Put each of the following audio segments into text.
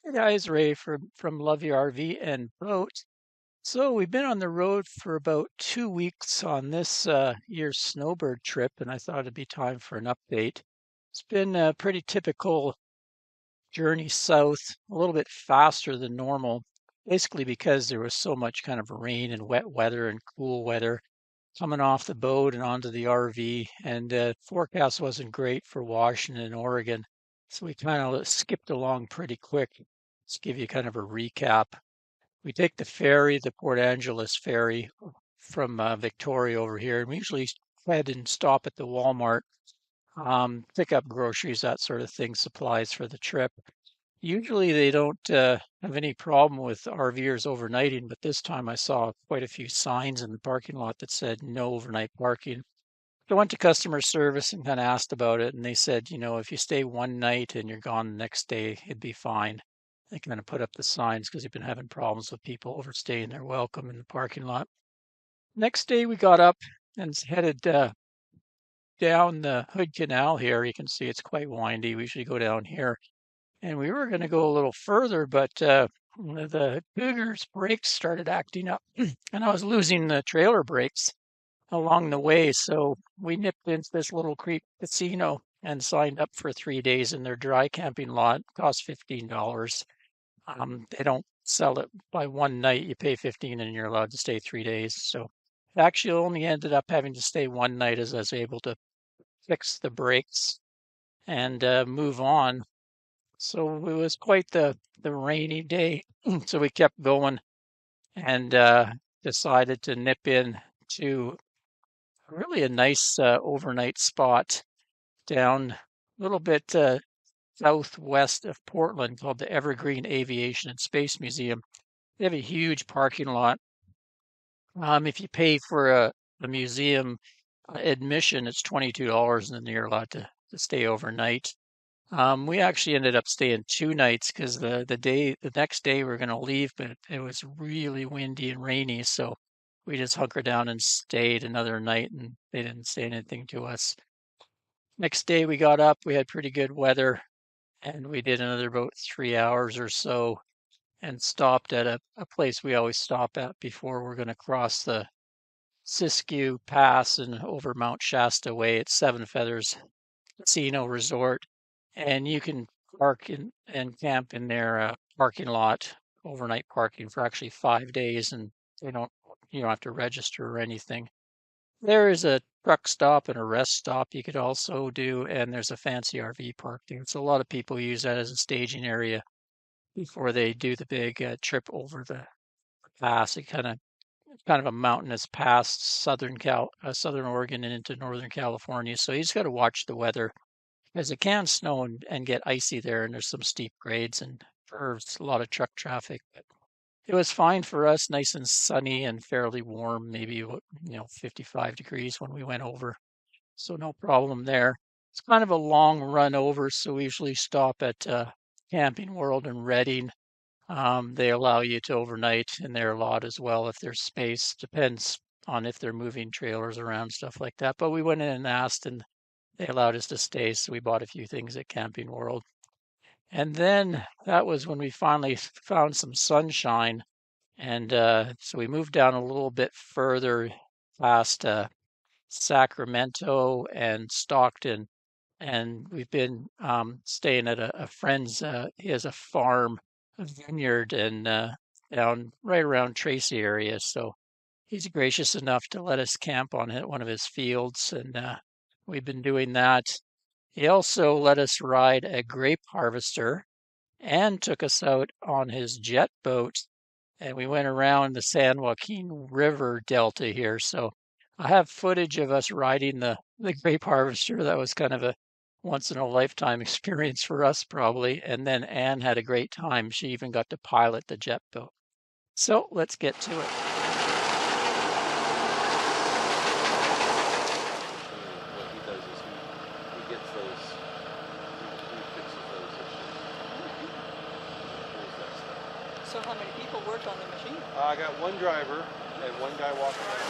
Hey guys, Ray from Love Your RV and Boat. So we've been on the road for about 2 weeks on this year's Snowbird trip, and I thought it'd be time for an update. It's been a pretty typical journey south, a little bit faster than normal, basically because there was so much kind of rain and wet weather and cool weather coming off the boat and onto the RV, and forecast wasn't great for Washington and Oregon, so we kind of skipped along pretty quick. Let's give you kind of a recap. We take the ferry, the Port Angeles ferry from Victoria over here, and we usually head and stop at the Walmart, pick up groceries, that sort of thing, supplies for the trip. Usually they don't have any problem with RVers overnighting, but this time I saw quite a few signs in the parking lot that said no overnight parking. I went to customer service and kind of asked about it, and they said, if you stay one night and you're gone the next day, it'd be fine. They kind of put up the signs because they've been having problems with people overstaying their welcome in the parking lot. Next day we got up and headed down the Hood Canal here. You can see it's quite windy. We usually go down here. And we were going to go a little further, but the Cougar's brakes started acting up, and I was losing the trailer brakes along the way. So we nipped into this little creek casino and signed up for 3 days in their dry camping lot. It cost $15. They don't sell it by one night. You pay 15 and you're allowed to stay 3 days. So it actually only ended up having to stay one night as I was able to fix the brakes and move on. So it was quite the rainy day. So we kept going and decided to nip in to really a nice overnight spot down a little bit southwest of Portland called the Evergreen Aviation and Space Museum. They have a huge parking lot. If you pay for a museum admission, it's $22, and then you're allowed to stay overnight. We actually ended up staying 2 nights because the next day we are going to leave, but it was really windy and rainy, so we just hunkered down and stayed another night, and they didn't say anything to us. Next day we got up, we had pretty good weather, and we did another about 3 hours or so and stopped at a place we always stop at before we're going to cross the Siskiyou Pass and over Mount Shasta Way. It's Seven Feathers Casino Resort, and you can park and camp in their parking lot, overnight parking for actually 5 days, and they don't you don't have to register or anything. There is a truck stop and a rest stop you could also do, and there's a fancy RV park there. So a lot of people use that as a staging area before they do the big trip over the pass. Kind of a mountainous pass, southern Oregon and into northern California. So you just got to watch the weather, as it can snow and get icy there, and there's some steep grades and curves, a lot of truck traffic. But it was fine for us, nice and sunny and fairly warm, maybe 55 degrees when we went over. So no problem there. It's kind of a long run over, so we usually stop at Camping World in Redding. They allow you to overnight in their lot as well if there's space. Depends on if they're moving trailers around, stuff like that. But we went in and asked, and they allowed us to stay, so we bought a few things at Camping World. And then that was when we finally found some sunshine. And so we moved down a little bit further past Sacramento and Stockton. And we've been staying at a friend's. He has a farm, a vineyard, and down right around Tracy area. So he's gracious enough to let us camp on one of his fields, and we've been doing that. He also let us ride a grape harvester and took us out on his jet boat, and we went around the San Joaquin River delta here. So I have footage of us riding the grape harvester. That was kind of a once in a lifetime experience for us, probably. And then Anne had a great time. She even got to pilot the jet boat. So let's get to it. What he does is he gets those, he fixes those issues. Pulls that stuff. So how many people worked on the machine? I got one driver and one guy walking around.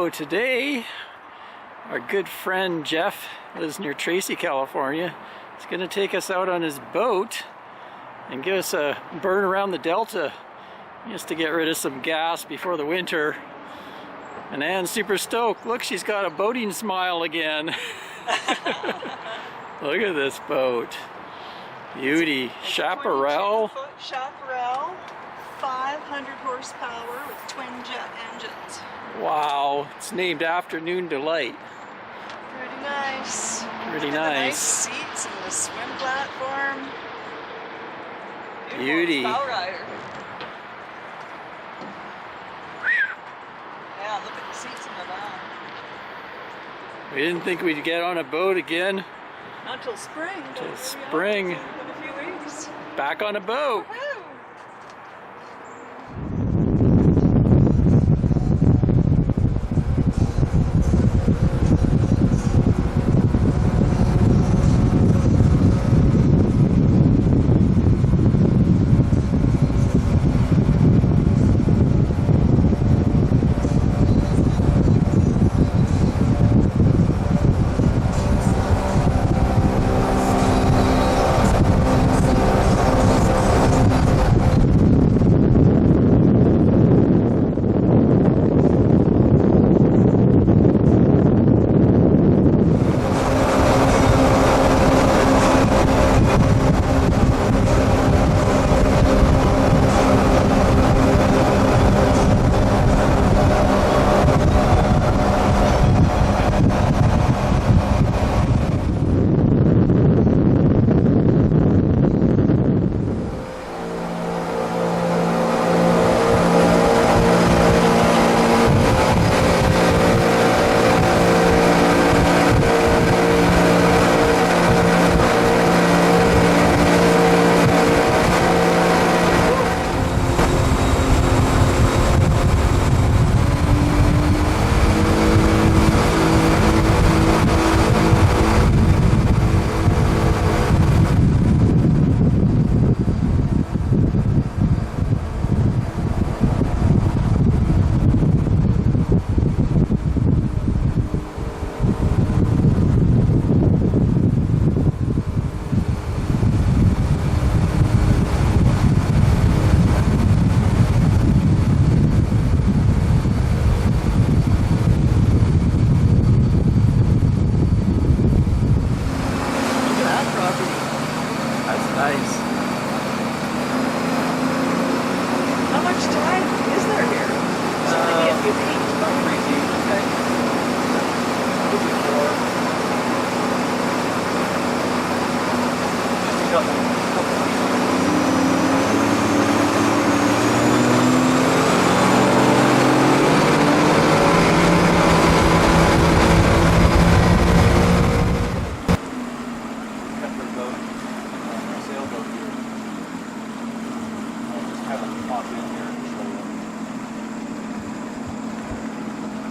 So today, our good friend Jeff lives near Tracy, California. He's going to take us out on his boat and give us a burn around the Delta just to get rid of some gas before the winter. And Anne's super stoked. Look, she's got a boating smile again. Look at this boat. Beauty. Chaparral. 22-foot Chaparral, 500 horsepower with twin jet engines. Wow. It's named after Noon Delight. Pretty nice. Pretty Look at the nice. seats and the swim platform. Beauty. Bow rider. Yeah, look at the seats in the back. We didn't think we'd get on a boat again. Not till spring. but Till here we are. spring. In a few weeks. Back on a boat. Woo! Nice. How much time is there here? Is it maybe a few feet? About 3 feet. Okay. Maybe 4. Just a couple feet.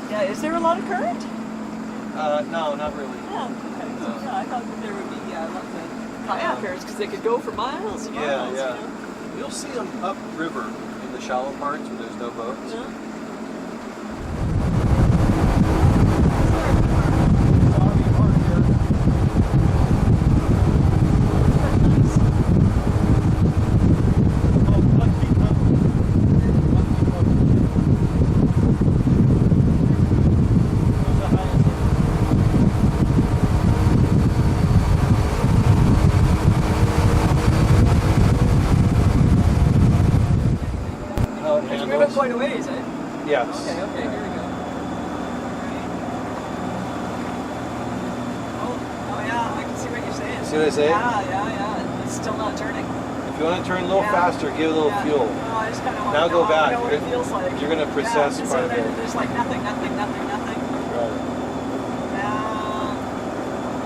Yeah, is there a lot of current? No, not really. Yeah, okay. So, yeah, I thought that there would be lots of kayakers because they could go for miles and Yeah, miles. yeah. You know? You'll see them upriver in the shallow parts where there's no boats. Yeah. We went quite a ways, eh? Yes. Okay, here we go. Oh yeah, I can see what you're saying. See what I say? Yeah. It's still not turning. If you want to turn a little Yeah. faster, give it a little Yeah. fuel. No, I just kind of want Now to go back. know what it feels like. You're going to process yeah, quite a so bit. there's like nothing. Right.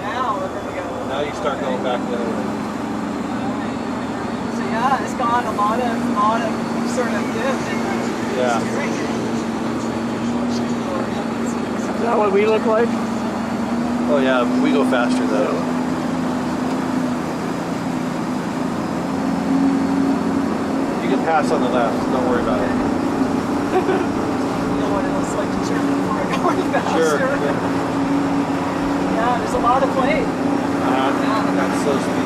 Now, there we go. Now you start going back the other way. So yeah, it's got a lot of sort of gift in the Yeah. steering. Is that what we look like? Oh yeah, we go faster though. You can pass on the left, don't worry about it. You know what it looks like to turn before I go faster. Sure. Yeah, there's a lot of play. That's so sweet.